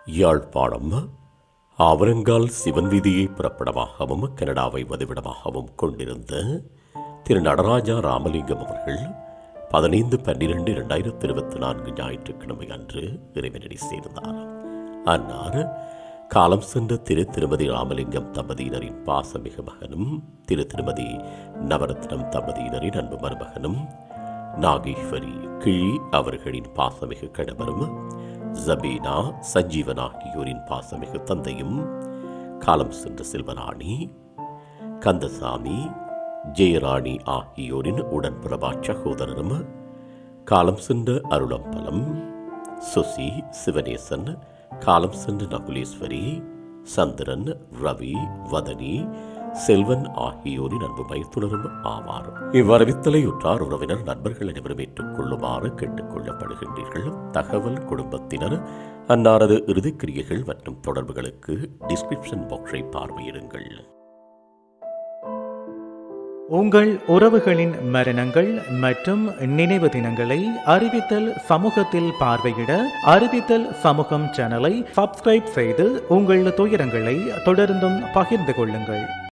யாழ்ப்பாணம் ஆவரங்கால் சிவன் வீதியை புறப்படமாகவும் கனடாவை வதிவிடமாகவும் கொண்டிருந்த திரு நடராஜா ராமலிங்கம் அவர்கள் 15/12/2024 ஞாயிற்றுக்கிழமை அன்று இறைவனடி சேர்ந்தார். அன்னார் காலம் சென்ற திருமதி ராமலிங்கம் தம்பதியினரின் பாசமிகு மகனும் திருமதி நவரத்னம் தம்பதியினரின் அன்பு மருமகனும் நாகேஸ்வரி கிழி அவர்களின் பாசமிகு கணவரும் ஜபீனா சஞ்சீவன் ஆகியோரின் பாசமிகு தந்தையும் காலம் சென்ற செல்வராணி கந்தசாமி ஜெயராணி ஆகியோரின் உடன்பிறவா சகோதரரும் காலம் சென்ற அருளம்பலம் சுசி சிவனேசன் காலம் சென்ற நகுலேஸ்வரி சந்திரன் ரவி வதனி செல்வன் ஆகியோரின் அன்பு மைத்துனரும் ஆவார். இவ்வரவித்தலை உற்றார் உறவினர் நண்பர்கள் அனைவரும் ஏற்றுக்கொள்ளுமாறு கேட்டுக் கொள்ளப்படுகின்றீர்கள். தகவல் குடும்பத்தினர் அன்னாரது இறுதிக்கிரியைகள் மற்றும் தொடர்புகளுக்கு டிஸ்கிரிப்ஷன் பாக்ஸை பார்வையிடுங்கள். உங்கள் உறவுகளின் மரணங்கள் மற்றும் நினைவு தினங்களை அறிவித்தல் சமூகத்தில் பார்வையிட அறிவித்தல் சமூகம் சேனலை சப்ஸ்கிரைப் செய்து உங்கள் துயரங்களை தொடர்ந்தும் பகிர்ந்து கொள்ளுங்கள்.